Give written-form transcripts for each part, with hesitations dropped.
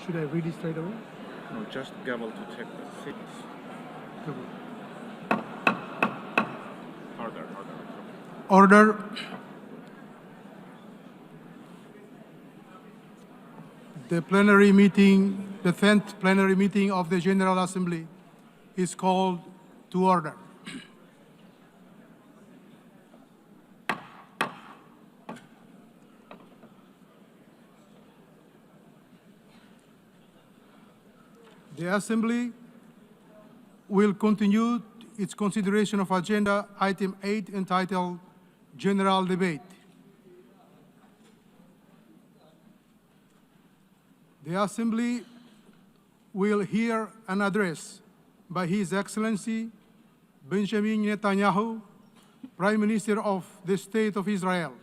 Should I read it straight away? No, just gavel to take the seats. Order. Order. The plenary meeting, the 10th plenary meeting of the General Assembly is called to order. The Assembly will continue its consideration of Agenda Item 8 entitled General Debate. The Assembly will hear an address by His Excellency Benjamin Netanyahu, Prime Minister of the State of Israel.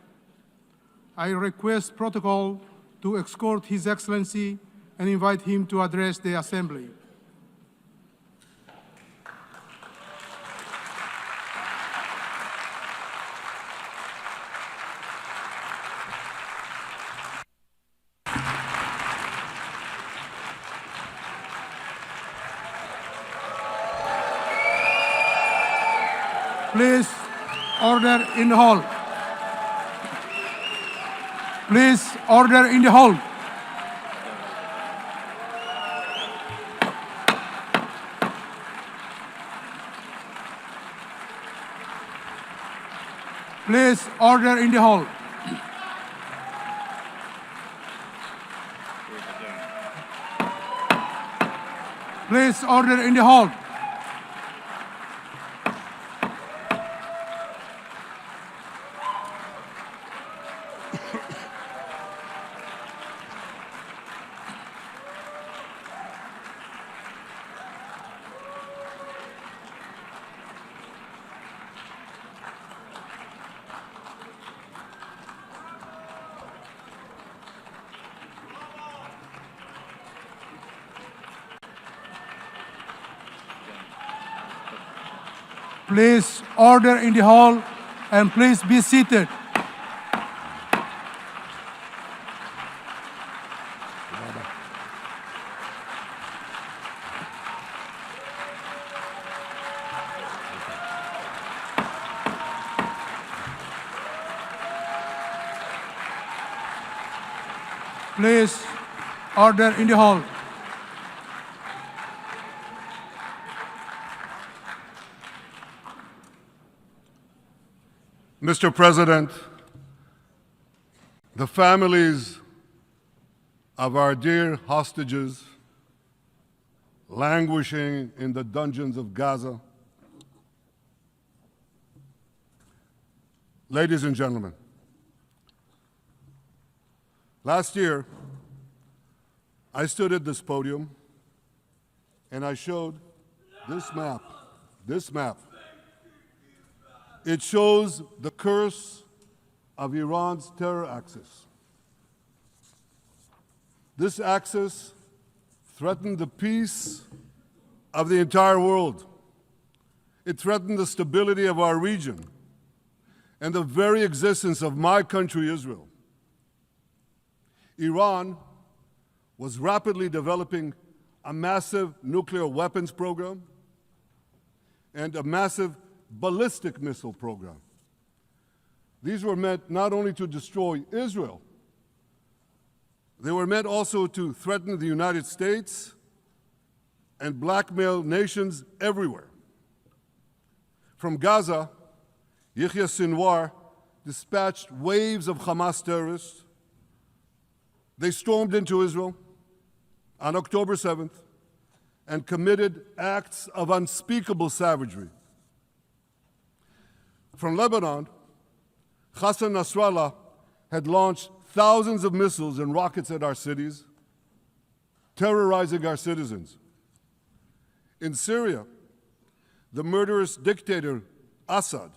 I request protocol to escort His Excellency and invite him to address the Assembly. Please, order in the hall. Please, order in the hall. Please, order in the hall. Please, order in the hall. Please, order in the hall, and please be seated. Please, order in the hall. Mr. President, the families of our dear hostages languishing in the dungeons of Gaza, ladies and gentlemen, last year I stood at this podium and I showed this map. It shows the curse of Iran's terror axis. This axis threatened the peace of the entire world. It threatened the stability of our region and the very existence of my country, Israel. Iran was rapidly developing a massive nuclear weapons program and a massive ballistic missile program. These were meant not only to destroy Israel, they were meant also to threaten the United States and blackmail nations everywhere. From Gaza, Yahya Sinwar dispatched waves of Hamas terrorists. They stormed into Israel on October 7th and committed acts of unspeakable savagery. From Lebanon, Hassan Nasrallah had launched thousands of missiles and rockets at our cities, terrorizing our citizens. In Syria, the murderous dictator Assad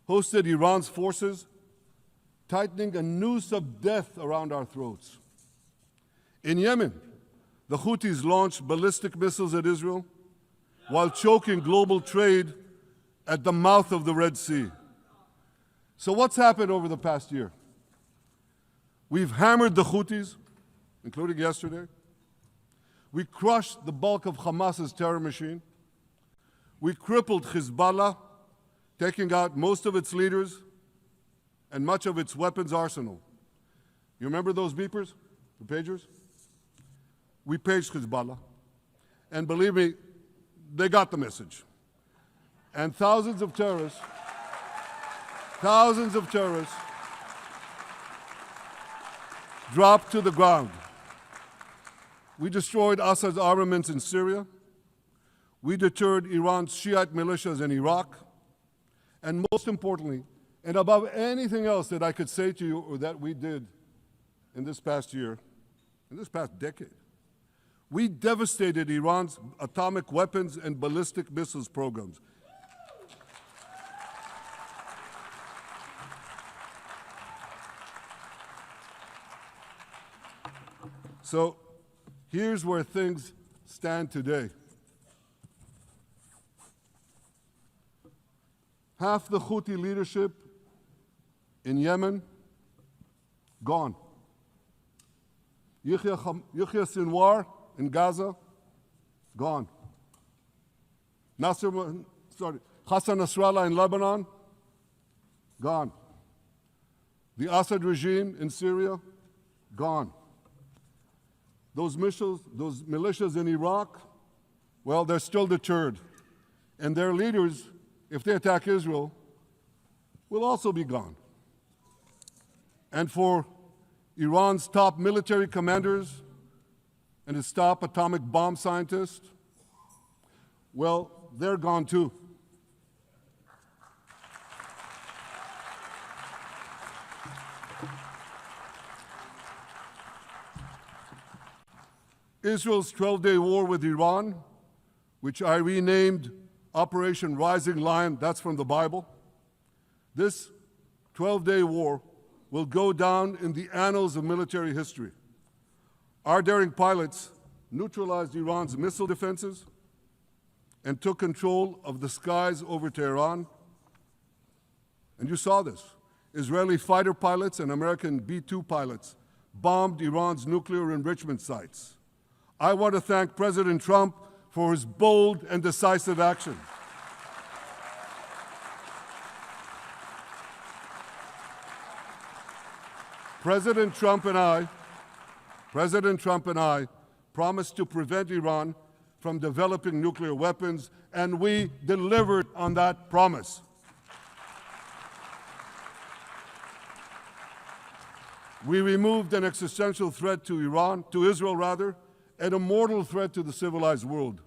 hosted Iran's forces, tightening a noose of death around our throats. In Yemen, the Houthis launched ballistic missiles at Israel while choking global trade at the mouth of the Red Sea. So what's happened over the past year? We've hammered the Houthis, including yesterday. We crushed the bulk of Hamas's terror machine. We crippled Hezbollah, taking out most of its leaders and much of its weapons arsenal. You remember those beepers, the pagers? We paged Hezbollah. And believe me, they got the message. And thousands of terrorists dropped to the ground. We destroyed Assad's armaments in Syria. We deterred Iran's Shiite militias in Iraq. And most importantly, and above anything else that I could say to you or that we did in this past year, in this past decade, we devastated Iran's atomic weapons and ballistic missiles programs. So here's where things stand today. Half the Houthi leadership in Yemen, gone. Yahya Sinwar in Gaza, gone. Hassan Nasrallah in Lebanon, gone. The Assad regime in Syria, gone. Those militias in Iraq, well, they're still deterred. And their leaders, if they attack Israel, will also be gone. And for Iran's top military commanders and its top atomic bomb scientists, well, they're gone too. Israel's 12-day war with Iran, which I renamed Operation Rising Lion, that's from the Bible. This 12-day war will go down in the annals of military history. Our daring pilots neutralized Iran's missile defenses and took control of the skies over Tehran. And you saw this. Israeli fighter pilots and American B-2 pilots bombed Iran's nuclear enrichment sites. I want to thank President Trump for his bold and decisive action. President Trump and I promised to prevent Iran from developing nuclear weapons, and we delivered on that promise. We removed an existential threat to Israel, and a mortal threat to the civilized world.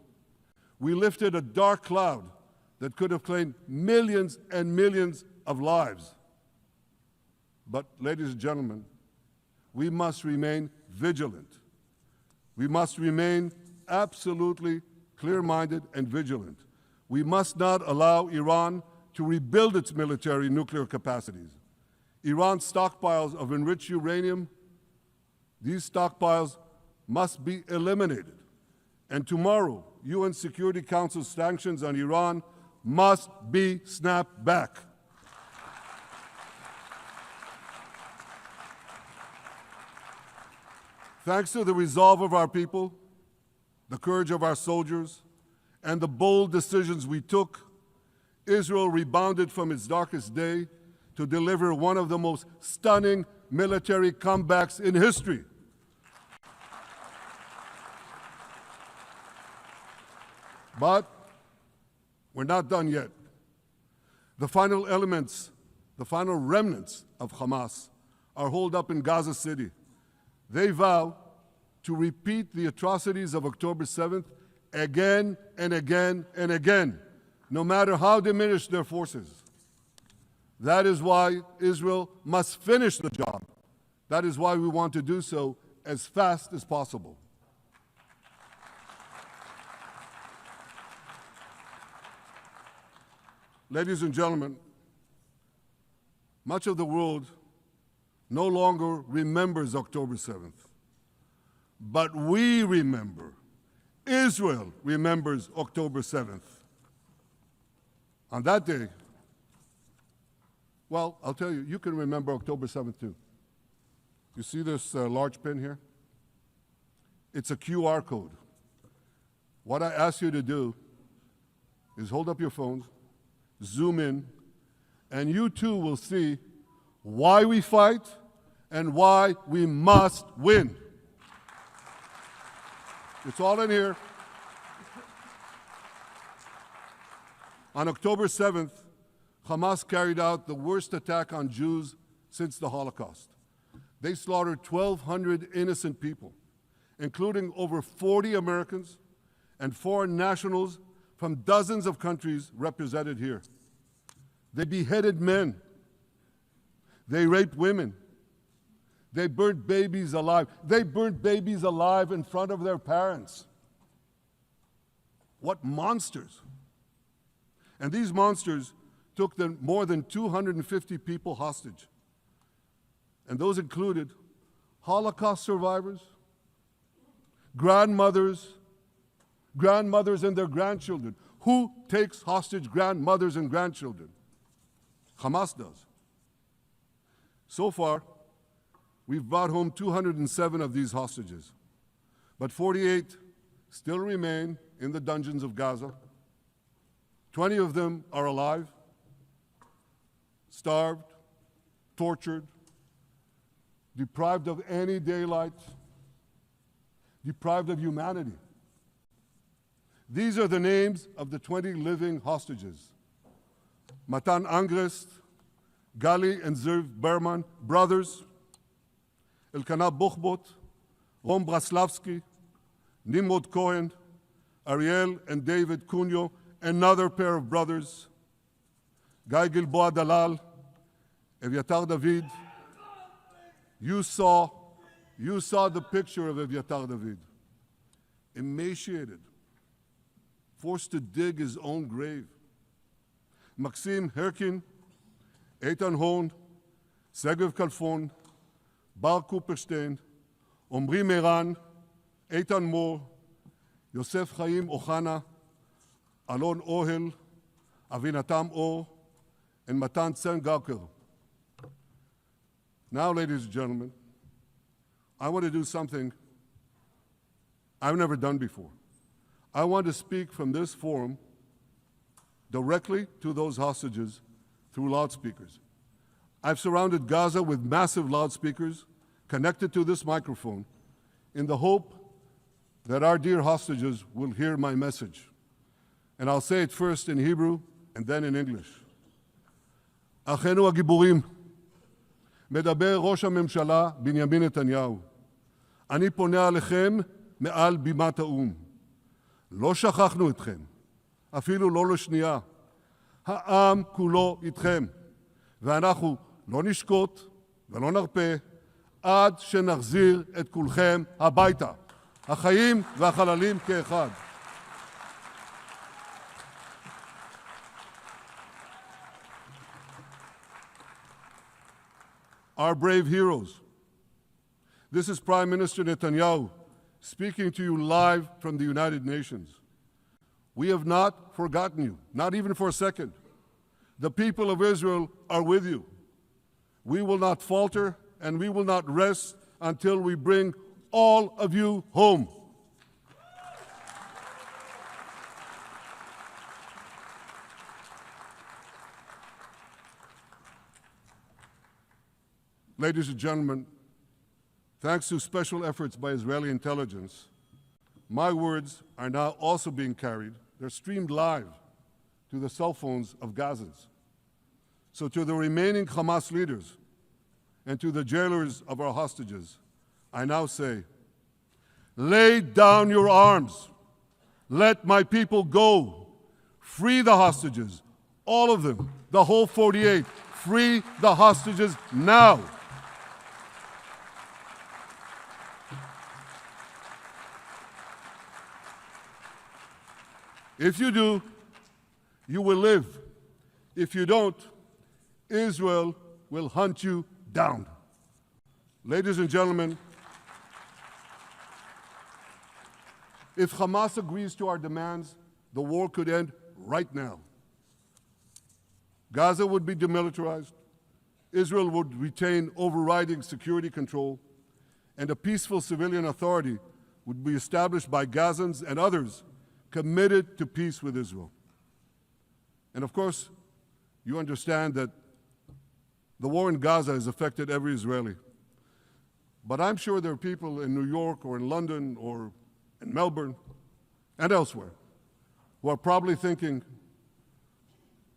We lifted a dark cloud that could have claimed millions and millions of lives. But, ladies and gentlemen, we must remain vigilant. We must remain absolutely clear-minded and vigilant. We must not allow Iran to rebuild its military nuclear capacities. Iran's stockpiles of enriched uranium, these stockpiles must be eliminated. And tomorrow, UN Security Council sanctions on Iran must be snapped back. Thanks to the resolve of our people, the courage of our soldiers, and the bold decisions we took, Israel rebounded from its darkest day to deliver one of the most stunning military comebacks in history. But we're not done yet. The final remnants of Hamas are holed up in Gaza City. They vow to repeat the atrocities of October 7th again and again and again, no matter how diminished their forces. That is why Israel must finish the job. That is why we want to do so as fast as possible. Ladies and gentlemen, much of the world no longer remembers October 7th. But we remember. Israel remembers October 7th. On that day, well, I'll tell you, you can remember October 7th too. You see this large pin here? It's a QR code. What I ask you to do is hold up your phones, zoom in, and you too will see why we fight and why we must win. It's all in here. On October 7th, Hamas carried out the worst attack on Jews since the Holocaust. They slaughtered 1,200 innocent people, including over 40 Americans and foreign nationals from dozens of countries represented here. They beheaded men. They raped women. They burnt babies alive. They burnt babies alive in front of their parents. What monsters! And these monsters took more than 250 people hostage. And those included Holocaust survivors, grandmothers and their grandchildren. Who takes hostage grandmothers and grandchildren? Hamas does. So far, we've brought home 207 of these hostages, but 48 still remain in the dungeons of Gaza. 20 of them are alive, starved, tortured, deprived of any daylight, deprived of humanity. These are the names of the 20 living hostages. Matan Angrest, Gali and Zerv Berman, brothers, Elkanah Buchbot, Rom Braslavsky, Nimrod Cohen, Ariel and David Cunyo, another pair of brothers, Guy Gilboa Dalal, Eviatar David. You saw the picture of Eviatar David, emaciated, forced to dig his own grave. Maxim Herkin, Eitan Horn, Segev Kalfon, Bar Kupperstein, Omri Meran, Eitan Moore, Yosef Chaim Ochana, Alon Ohel, Avinatam Or, and Matan Tsen-Gawker. Now, ladies and gentlemen, I want to do something I've never done before. I want to speak from this forum directly to those hostages through loudspeakers. I've surrounded Gaza with massive loudspeakers connected to this microphone in the hope that our dear hostages will hear my message. And I'll say it first in Hebrew and then in English. אחינו הגיבורים, מדבר ראש הממשלה בנימין נתניהו. אני פונה עליכם מעל בימת האו"ם. לא שכחנו אתכם, אפילו לא לשנייה. העם כולו איתכם, ואנחנו לא נשקוט ולא נרפה עד שנחזיר את כולכם הביתה. החיים והחללים כאחד. Our brave heroes. This is Prime Minister Netanyahu speaking to you live from the United Nations. We have not forgotten you, not even for a second. The people of Israel are with you. We will not falter and we will not rest until we bring all of you home. Ladies and gentlemen, thanks to special efforts by Israeli intelligence, my words are now also being carried. They're streamed live to the cell phones of Gazans. So to the remaining Hamas leaders and to the jailers of our hostages, I now say, lay down your arms. Let my people go. Free the hostages, all of them, the whole 48. Free the hostages now. If you do, you will live. If you don't, Israel will hunt you down. Ladies and gentlemen, if Hamas agrees to our demands, the war could end right now. Gaza would be demilitarized, Israel would retain overriding security control, and a peaceful civilian authority would be established by Gazans and others committed to peace with Israel. And of course, you understand that the war in Gaza has affected every Israeli. But I'm sure there are people in New York or in London or in Melbourne and elsewhere who are probably thinking,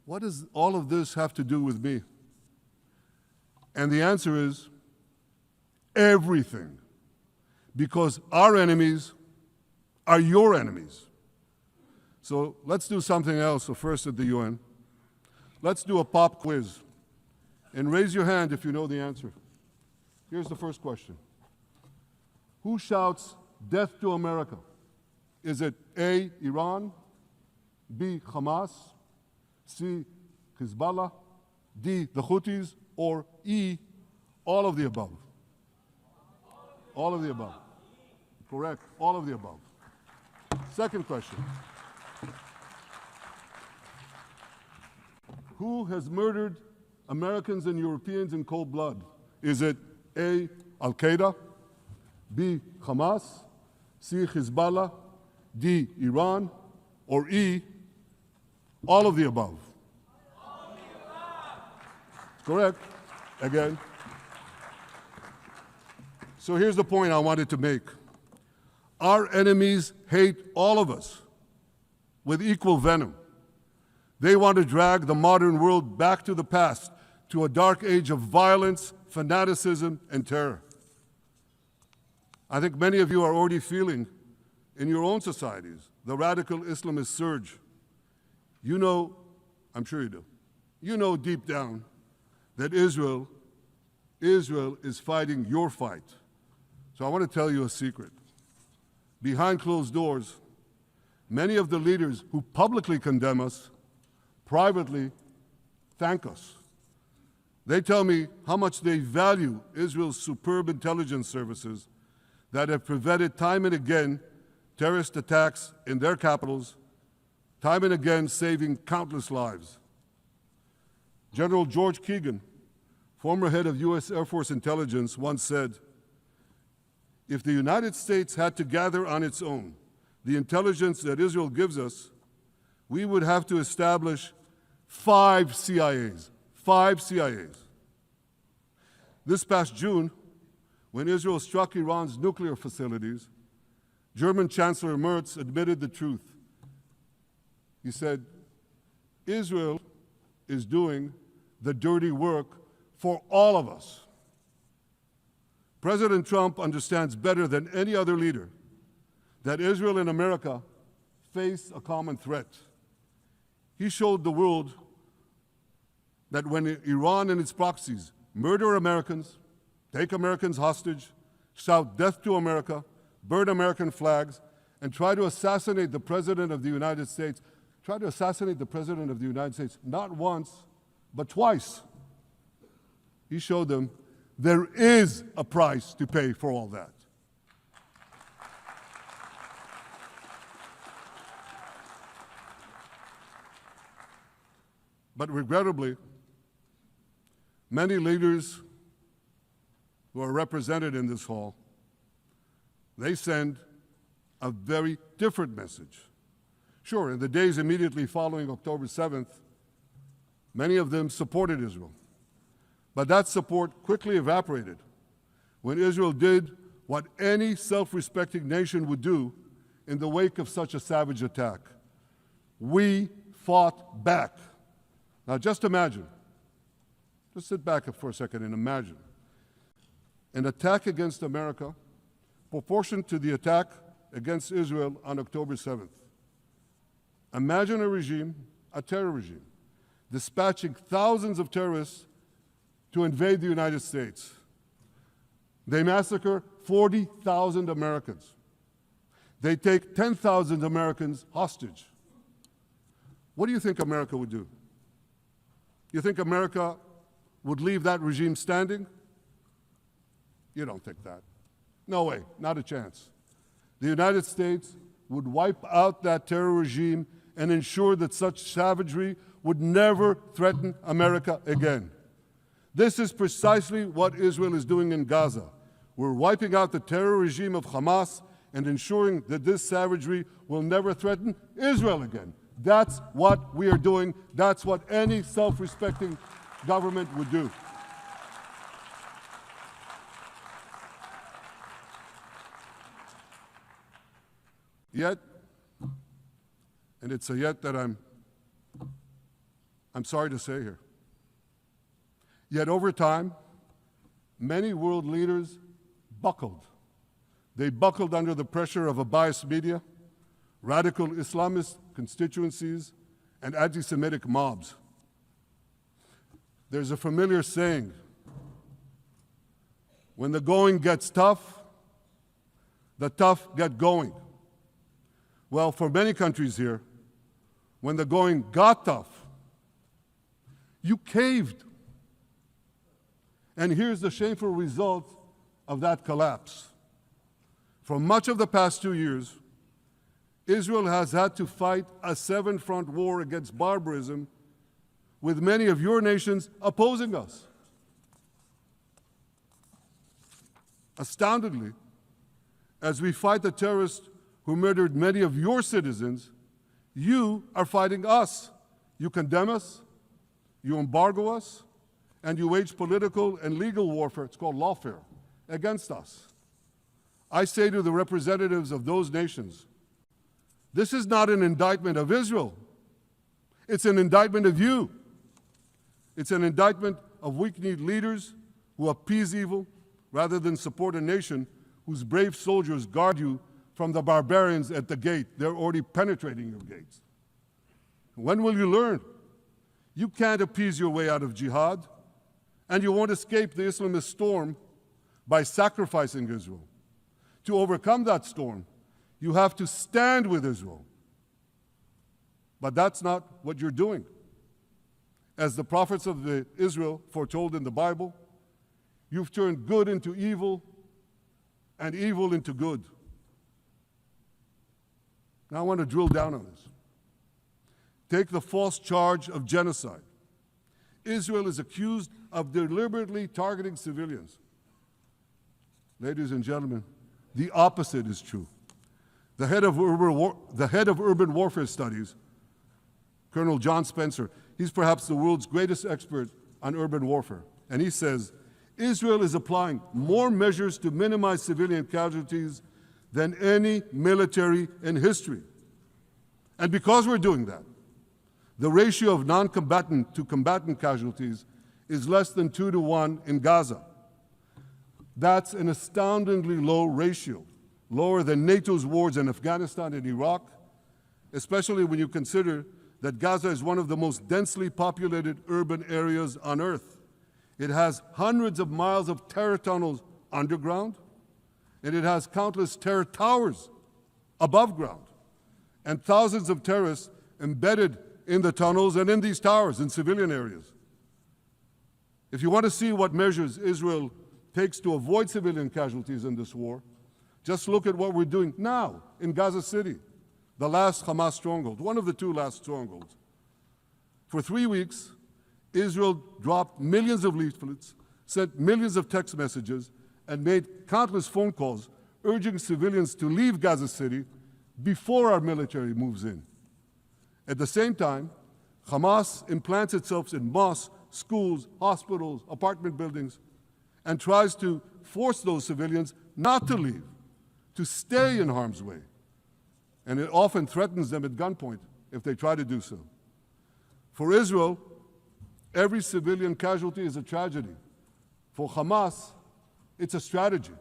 what does all of this have to do with me? And the answer is everything. Because our enemies are your enemies. So let's do something else. So first at the UN, let's do a pop quiz. And raise your hand if you know the answer. Here's the first question. Who shouts death to America? Is it A, Iran, B, Hamas, C, Hezbollah, D, the Houthis, or E, all of the above? All of the above. Correct, all of the above. Second question. Who has murdered Americans and Europeans in cold blood? Is it A, Al-Qaeda, B, Hamas, C, Hezbollah, D, Iran, or E, all of the above? All of the above. Correct. Again. So here's the point I wanted to make. Our enemies hate all of us with equal venom. They want to drag the modern world back to the past, to a dark age of violence, fanaticism, and terror. I think many of you are already feeling in your own societies the radical Islamist surge. You know, I'm sure you do, you know deep down that Israel is fighting your fight. So I want to tell you a secret. Behind closed doors, many of the leaders who publicly condemn us privately thank us. They tell me how much they value Israel's superb intelligence services that have prevented time and again terrorist attacks in their capitals, time and again saving countless lives. General George Keegan, former head of U.S. Air Force intelligence, once said, "If the United States had to gather on its own the intelligence that Israel gives us, we would have to establish 5 CIAs. 5 CIAs. This past June, when Israel struck Iran's nuclear facilities, German Chancellor Merz admitted the truth. He said, Israel is doing the dirty work for all of us. President Trump understands better than any other leader that Israel and America face a common threat. He showed the world that when Iran and its proxies murder Americans, take Americans hostage, shout death to America, burn American flags, and try to assassinate the President of the United States, not once, but twice. He showed them there is a price to pay for all that. But regrettably, many leaders who are represented in this hall, they send a very different message. Sure, in the days immediately following October 7th, many of them supported Israel. But that support quickly evaporated when Israel did what any self-respecting nation would do in the wake of such a savage attack. We fought back. Now just imagine, just sit back for a second and imagine an attack against America proportioned to the attack against Israel on October 7th. Imagine a regime, a terror regime, dispatching thousands of terrorists to invade the United States. They massacre 40,000 Americans. They take 10,000 Americans hostage. What do you think America would do? You think America would leave that regime standing? You don't think that. No way, not a chance. The United States would wipe out that terror regime and ensure that such savagery would never threaten America again. This is precisely what Israel is doing in Gaza. We're wiping out the terror regime of Hamas and ensuring that this savagery will never threaten Israel again. That's what we are doing. That's what any self-respecting government would do. Yet, and it's a yet that I'm sorry to say here, yet over time, many world leaders buckled. They buckled under the pressure of a biased media, radical Islamist constituencies, and anti-Semitic mobs. There's a familiar saying, when the going gets tough, the tough get going. Well, for many countries here, when the going got tough, you caved. And here's the shameful result of that collapse. For much of the past 2 years, Israel has had to fight a seven-front war against barbarism with many of your nations opposing us. Astoundingly, as we fight the terrorists who murdered many of your citizens, you are fighting us. You condemn us, you embargo us, and you wage political and legal warfare, it's called lawfare, against us. I say to the representatives of those nations, this is not an indictment of Israel. It's an indictment of you. It's an indictment of weak-kneed leaders who appease evil rather than support a nation whose brave soldiers guard you from the barbarians at the gate. They're already penetrating your gates. When will you learn? You can't appease your way out of jihad, and you won't escape the Islamist storm by sacrificing Israel. To overcome that storm, you have to stand with Israel. But that's not what you're doing. As the prophets of Israel foretold in the Bible, you've turned good into evil and evil into good. Now I want to drill down on this. Take the false charge of genocide. Israel is accused of deliberately targeting civilians. Ladies and gentlemen, the opposite is true. The head of urban warfare studies, Colonel John Spencer, he's perhaps the world's greatest expert on urban warfare. And he says, Israel is applying more measures to minimize civilian casualties than any military in history. And because we're doing that, the ratio of non-combatant to combatant casualties is less than 2 to 1 in Gaza. That's an astoundingly low ratio, lower than NATO's wars in Afghanistan and Iraq, especially when you consider that Gaza is one of the most densely populated urban areas on Earth. It has hundreds of miles of terror tunnels underground, and it has countless terror towers above ground, and thousands of terrorists embedded in the tunnels and in these towers in civilian areas. If you want to see what measures Israel takes to avoid civilian casualties in this war, just look at what we're doing now in Gaza City, the last Hamas stronghold, one of the 2 last strongholds. For 3 weeks, Israel dropped millions of leaflets, sent millions of text messages, and made countless phone calls urging civilians to leave Gaza City before our military moves in. At the same time, Hamas implants itself in mosques, schools, hospitals, apartment buildings, and tries to force those civilians not to leave, to stay in harm's way. And it often threatens them at gunpoint if they try to do so. For Israel, every civilian casualty is a tragedy. For Hamas, it's a strategy.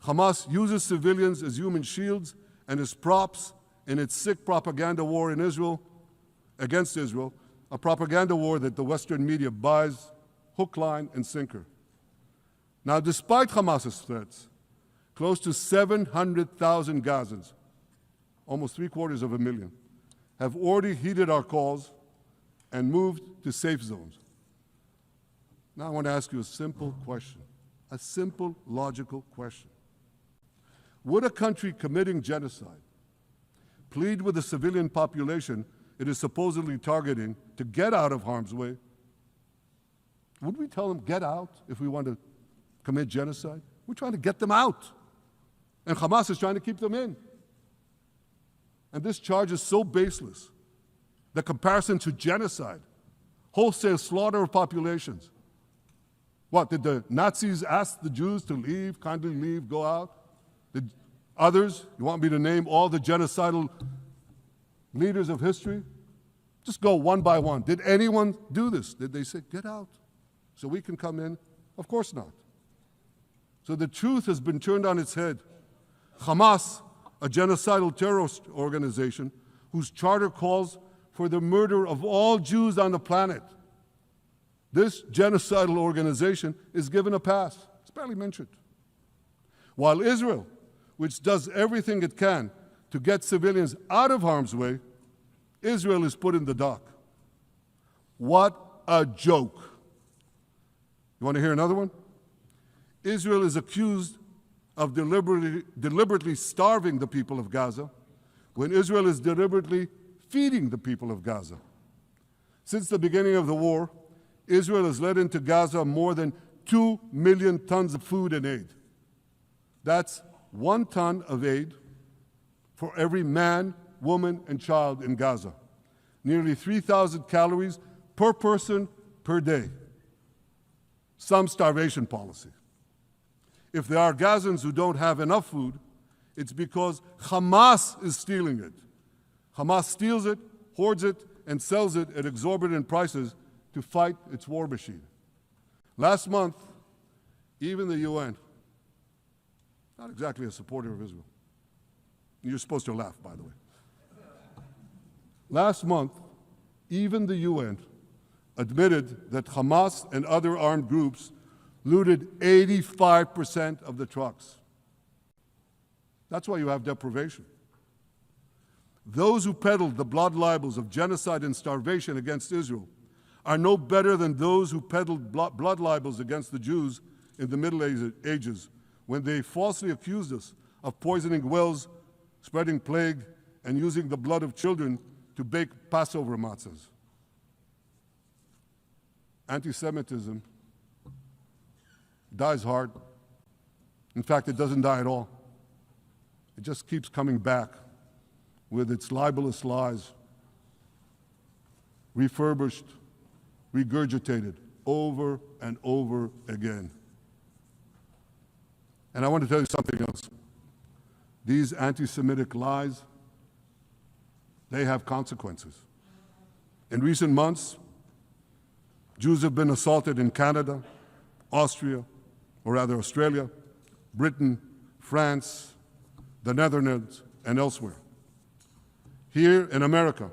Hamas uses civilians as human shields and as props in its sick propaganda war in Israel, against Israel, a propaganda war that the Western media buys hook, line, and sinker. Now, despite Hamas's threats, close to 700,000 Gazans, almost 750,000, have already heeded our calls and moved to safe zones. Now I want to ask you a simple question, a simple, logical question. Would a country committing genocide plead with the civilian population it is supposedly targeting to get out of harm's way? Would we tell them, get out, if we want to commit genocide? We're trying to get them out. And Hamas is trying to keep them in. And this charge is so baseless. The comparison to genocide, wholesale slaughter of populations. What, did the Nazis ask the Jews to leave, kindly leave, go out? Did others, you want me to name all the genocidal leaders of history? Just go one by one. Did anyone do this? Did they say, get out so we can come in? Of course not. So the truth has been turned on its head. Hamas, a genocidal terrorist organization whose charter calls for the murder of all Jews on the planet. This genocidal organization is given a pass. It's barely mentioned. While Israel, which does everything it can to get civilians out of harm's way, Israel is put in the dock. What a joke. You want to hear another one? Israel is accused of deliberately starving the people of Gaza when Israel is deliberately feeding the people of Gaza. Since the beginning of the war, Israel has let into Gaza more than 2 million tons of food and aid. That's 1 ton of aid for every man, woman, and child in Gaza. Nearly 3,000 calories per person per day. Some starvation policy. If there are Gazans who don't have enough food, it's because Hamas is stealing it. Hamas steals it, hoards it, and sells it at exorbitant prices to fight its war machine. Last month, even the UN, not exactly a supporter of Israel. You're supposed to laugh, by the way. Last month, even the UN admitted that Hamas and other armed groups looted 85% of the trucks. That's why you have deprivation. Those who peddled the blood libels of genocide and starvation against Israel are no better than those who peddled blood libels against the Jews in the Middle Ages when they falsely accused us of poisoning wells, spreading plague, and using the blood of children to bake Passover matzahs. Anti-Semitism dies hard. In fact, it doesn't die at all. It just keeps coming back with its libelous lies, refurbished, regurgitated over and over again. And I want to tell you something else. These anti-Semitic lies, they have consequences. In recent months, Jews have been assaulted in Canada, Australia, Britain, France, the Netherlands, and elsewhere. Here in America,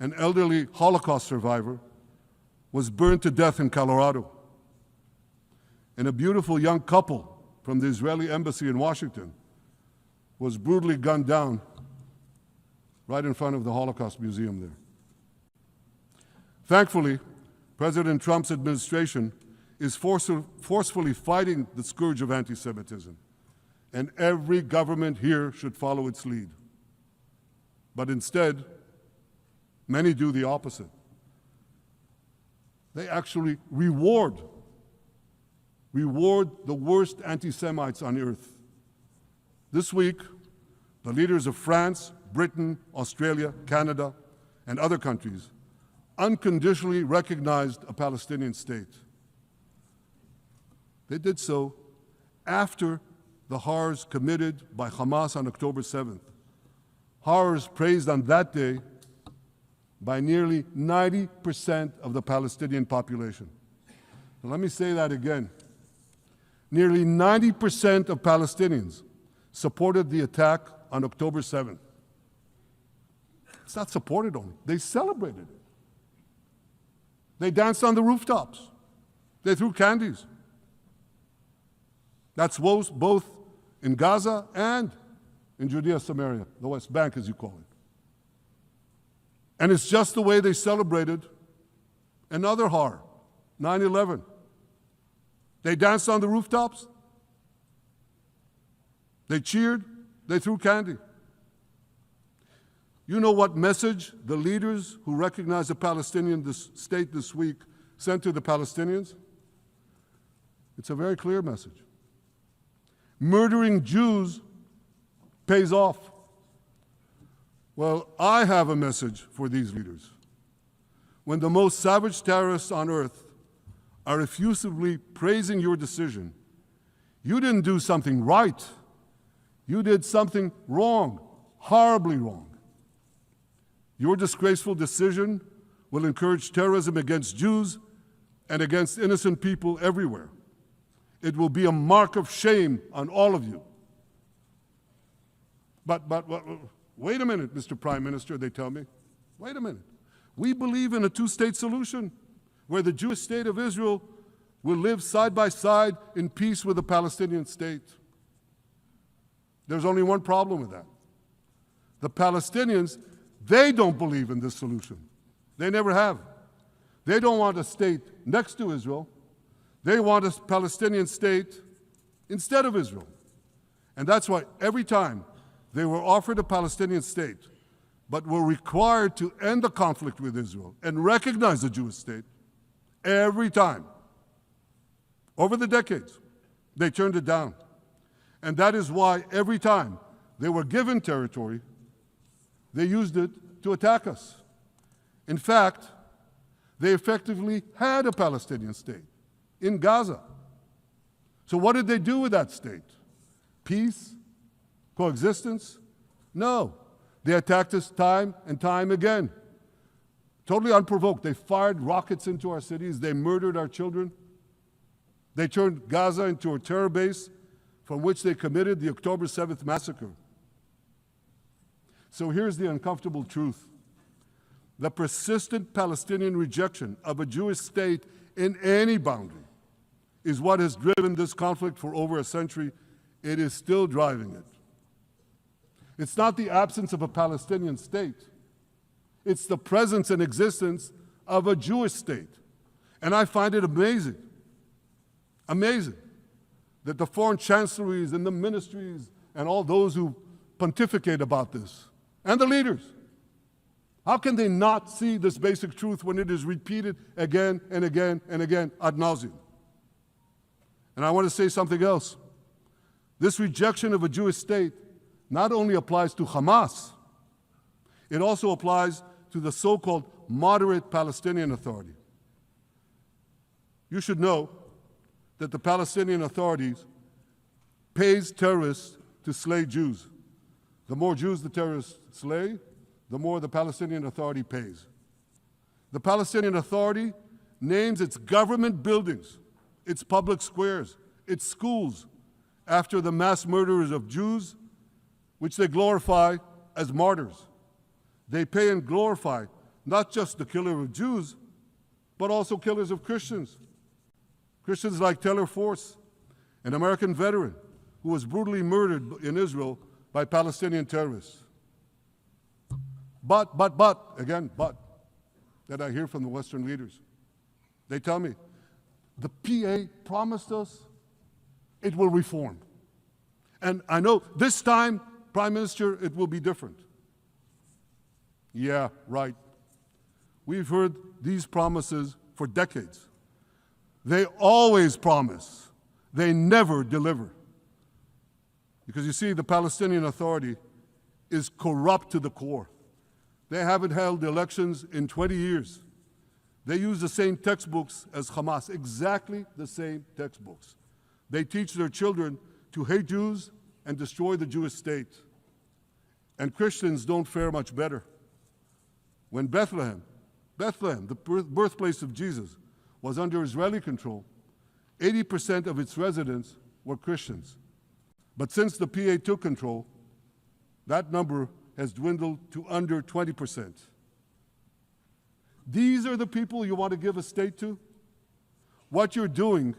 an elderly Holocaust survivor was burned to death in Colorado. And a beautiful young couple from the Israeli embassy in Washington was brutally gunned down right in front of the Holocaust Museum there. Thankfully, President Trump's administration is forcefully fighting the scourge of anti-Semitism, and every government here should follow its lead. But instead, many do the opposite. They actually reward the worst anti-Semites on earth. This week, the leaders of France, Britain, Australia, Canada, and other countries unconditionally recognized a Palestinian state. They did so after the horrors committed by Hamas on October 7th. Horrors praised on that day by nearly 90% of the Palestinian population. Now, let me say that again. Nearly 90% of Palestinians supported the attack on October 7th. It's not supported only, they celebrated it. They danced on the rooftops. They threw candies. That's both in Gaza and in Judea, Samaria, the West Bank, as you call it. And it's just the way they celebrated another horror, 9/11. They danced on the rooftops. They cheered. They threw candy. You know what message the leaders who recognized the Palestinian state this week sent to the Palestinians? It's a very clear message. Murdering Jews pays off. Well, I have a message for these leaders. When the most savage terrorists on earth are effusively praising your decision, you didn't do something right. You did something wrong, horribly wrong. Your disgraceful decision will encourage terrorism against Jews and against innocent people everywhere. It will be a mark of shame on all of you. But wait a minute, Mr. Prime Minister, they tell me. Wait a minute. We believe in a two-state solution where the Jewish state of Israel will live side by side in peace with the Palestinian state. There's only one problem with that. The Palestinians, they don't believe in this solution. They never have. They don't want a state next to Israel. They want a Palestinian state instead of Israel. And that's why every time they were offered a Palestinian state, but were required to end the conflict with Israel and recognize the Jewish state, every time, over the decades, they turned it down. And that is why every time they were given territory, they used it to attack us. In fact, they effectively had a Palestinian state in Gaza. So what did they do with that state? Peace? Coexistence? No. They attacked us time and time again. Totally unprovoked. They fired rockets into our cities. They murdered our children. They turned Gaza into a terror base from which they committed the October 7th massacre. So here's the uncomfortable truth. The persistent Palestinian rejection of a Jewish state in any boundary is what has driven this conflict for over a century. It is still driving it. It's not the absence of a Palestinian state. It's the presence and existence of a Jewish state. And I find it amazing, that the foreign chancelleries and the ministries and all those who pontificate about this, and the leaders, how can they not see this basic truth when it is repeated again and again and again ad nauseum? And I want to say something else. This rejection of a Jewish state not only applies to Hamas, it also applies to the so-called moderate Palestinian Authority. You should know that the Palestinian authorities pays terrorists to slay Jews. The more Jews the terrorists slay, the more the Palestinian Authority pays. The Palestinian Authority names its government buildings, its public squares, its schools, after the mass murderers of Jews, which they glorify as martyrs. They pay and glorify not just the killer of Jews, but also killers of Christians. Christians like Taylor Force, an American veteran who was brutally murdered in Israel by Palestinian terrorists. But, that I hear from the Western leaders. They tell me, the PA promised us it will reform. And I know this time, Prime Minister, it will be different. Yeah, right. We've heard these promises for decades. They always promise. They never deliver. Because you see, the Palestinian Authority is corrupt to the core. They haven't held elections in 20 years. They use the same textbooks as Hamas, exactly the same textbooks. They teach their children to hate Jews and destroy the Jewish state. And Christians don't fare much better. When Bethlehem, the birthplace of Jesus, was under Israeli control, 80% of its residents were Christians. But since the PA took control, that number has dwindled to under 20%. These are the people you want to give a state to? What you're doing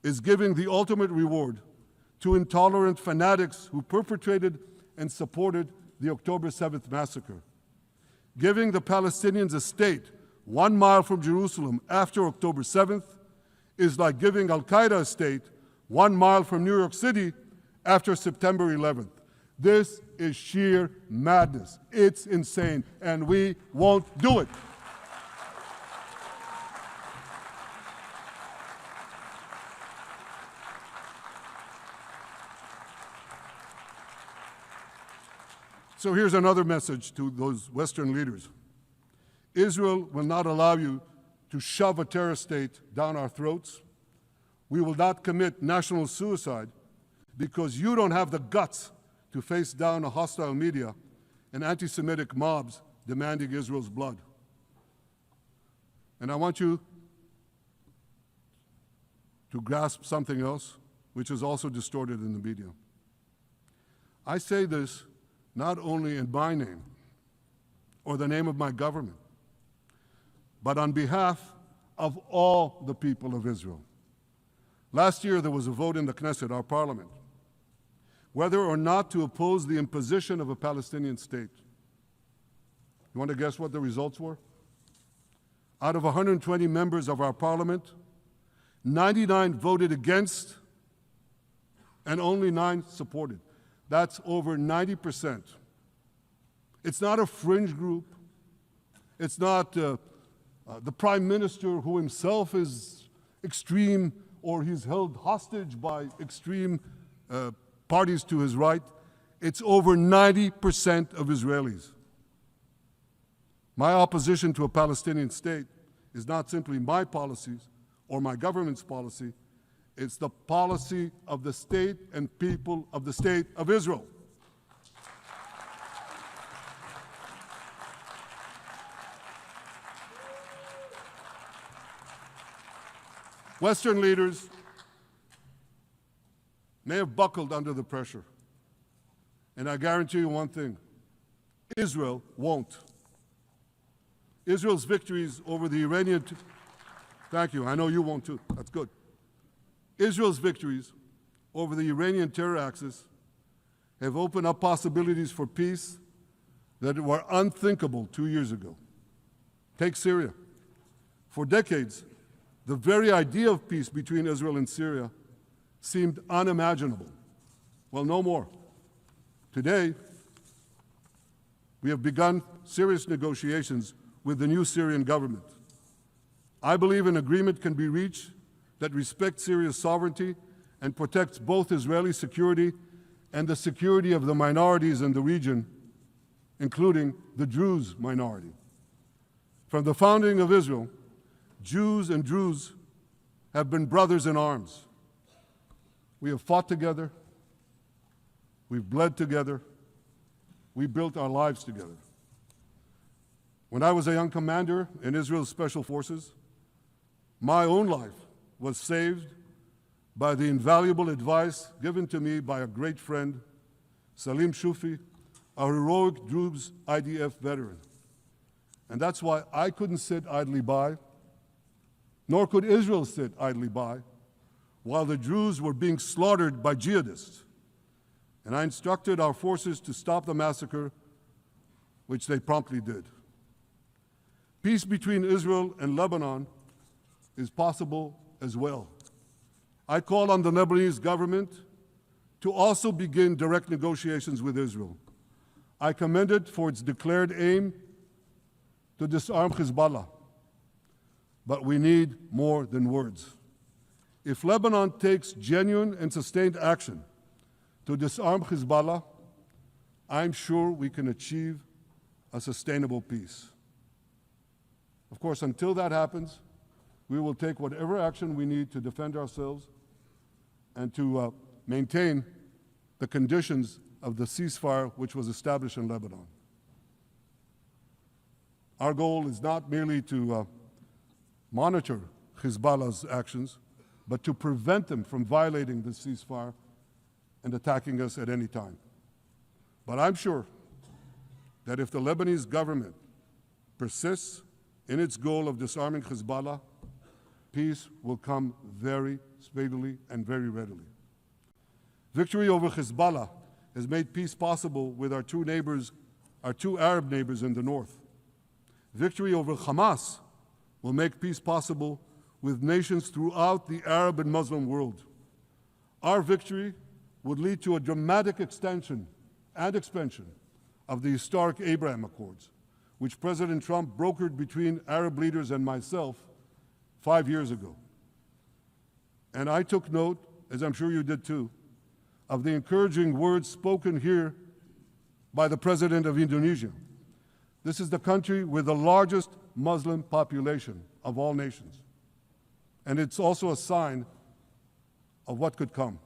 is giving the ultimate reward to intolerant fanatics who perpetrated and supported the October 7th massacre. Giving the Palestinians a state 1 mile from Jerusalem after October 7th is like giving Al-Qaeda a state 1 mile from New York City after September 11th. This is sheer madness. It's insane, and we won't do it. So here's another message to those Western leaders. Israel will not allow you to shove a terror state down our throats. We will not commit national suicide because you don't have the guts to face down a hostile media and anti-Semitic mobs demanding Israel's blood. And I want you to grasp something else, which is also distorted in the media. I say this not only in my name or the name of my government, but on behalf of all the people of Israel. Last year, there was a vote in the Knesset, our parliament, whether or not to oppose the imposition of a Palestinian state. You want to guess what the results were? Out of 120 members of our parliament, 99 voted against and only 9 supported. That's over 90%. It's not a fringe group. It's not the Prime Minister who himself is extreme or he's held hostage by extreme parties to his right. It's over 90% of Israelis. My opposition to a Palestinian state is not simply my policies or my government's policy. It's the policy of the state and people of the state of Israel. Western leaders may have buckled under the pressure. And I guarantee you one thing, Israel won't. Israel's victories over the Iranian... Thank you, I know you won't too, that's good. Israel's victories over the Iranian terror axis have opened up possibilities for peace that were unthinkable 2 years ago. Take Syria. For decades, the very idea of peace between Israel and Syria seemed unimaginable. Well, no more. Today, we have begun serious negotiations with the new Syrian government. I believe an agreement can be reached that respects Syria's sovereignty and protects both Israeli security and the security of the minorities in the region, including the Druze minority. From the founding of Israel, Jews and Druze have been brothers in arms. We have fought together, we've bled together, we built our lives together. When I was a young commander in Israel's Special Forces, my own life was saved by the invaluable advice given to me by a great friend, Salim Shufi, a heroic Druze IDF veteran. And that's why I couldn't sit idly by, nor could Israel sit idly by, while the Druze were being slaughtered by jihadists. And I instructed our forces to stop the massacre, which they promptly did. Peace between Israel and Lebanon is possible as well. I call on the Lebanese government to also begin direct negotiations with Israel. I commend it for its declared aim to disarm Hezbollah. But we need more than words. If Lebanon takes genuine and sustained action to disarm Hezbollah, I'm sure we can achieve a sustainable peace. Of course, until that happens, we will take whatever action we need to defend ourselves and to maintain the conditions of the ceasefire which was established in Lebanon. Our goal is not merely to monitor Hezbollah's actions, but to prevent them from violating the ceasefire and attacking us at any time. But I'm sure that if the Lebanese government persists in its goal of disarming Hezbollah, peace will come very speedily and very readily. Victory over Hezbollah has made peace possible with our two Arab neighbors in the north. Victory over Hamas will make peace possible with nations throughout the Arab and Muslim world. Our victory would lead to a dramatic extension and expansion of the historic Abraham Accords, which President Trump brokered between Arab leaders and myself 5 years ago. And I took note, as I'm sure you did too, of the encouraging words spoken here by the President of Indonesia. This is the country with the largest Muslim population of all nations. And it's also a sign of what could come.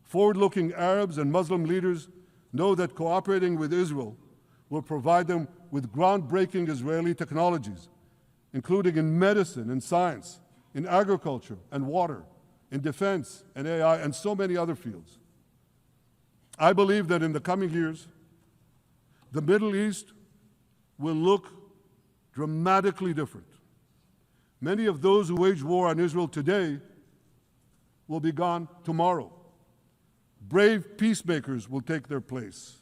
Forward-looking Arabs and Muslim leaders know that cooperating with Israel will provide them with groundbreaking Israeli technologies, including in medicine and science, in agriculture and water, in defense and AI, and so many other fields. I believe that in the coming years, the Middle East will look dramatically different. Many of those who wage war on Israel today will be gone tomorrow. Brave peacemakers will take their place.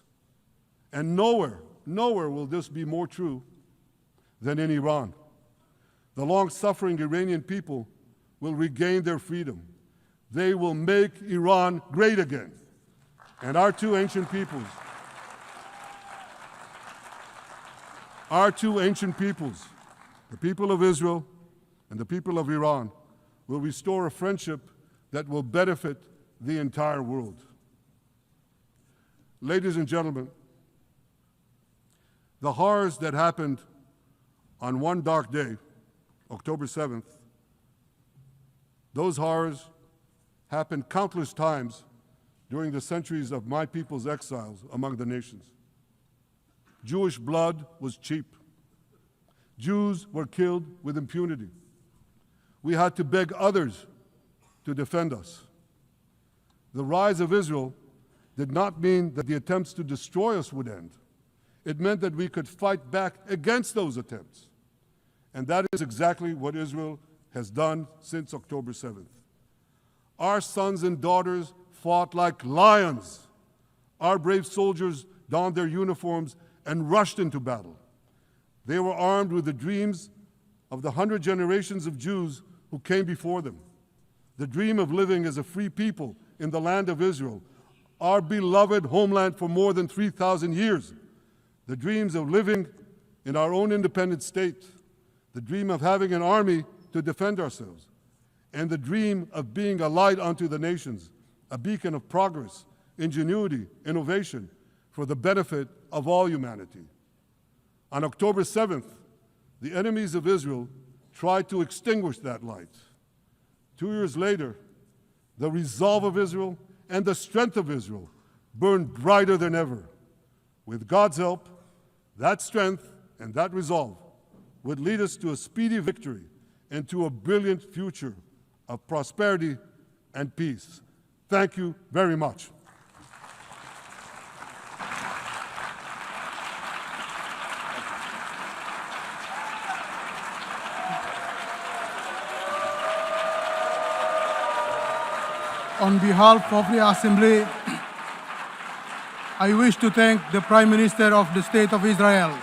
And nowhere will this be more true than in Iran. The long-suffering Iranian people will regain their freedom. They will make Iran great again. And our two ancient peoples, the people of Israel and the people of Iran, will restore a friendship that will benefit the entire world. Ladies and gentlemen, the horrors that happened on one dark day, October 7th, those horrors happened countless times during the centuries of my people's exiles among the nations. Jewish blood was cheap. Jews were killed with impunity. We had to beg others to defend us. The rise of Israel did not mean that the attempts to destroy us would end. It meant that we could fight back against those attempts. And that is exactly what Israel has done since October 7th. Our sons and daughters fought like lions. Our brave soldiers donned their uniforms and rushed into battle. They were armed with the dreams of the 100 generations of Jews who came before them. The dream of living as a free people in the land of Israel, our beloved homeland for more than 3,000 years. The dreams of living in our own independent state. The dream of having an army to defend ourselves. And the dream of being a light unto the nations, a beacon of progress, ingenuity, innovation, for the benefit of all humanity. On October 7th, the enemies of Israel tried to extinguish that light. 2 years later, the resolve of Israel and the strength of Israel burned brighter than ever. With God's help, that strength and that resolve would lead us to a speedy victory and to a brilliant future of prosperity and peace. Thank you very much. On behalf of the Assembly, I wish to thank the Prime Minister of the State of Israel,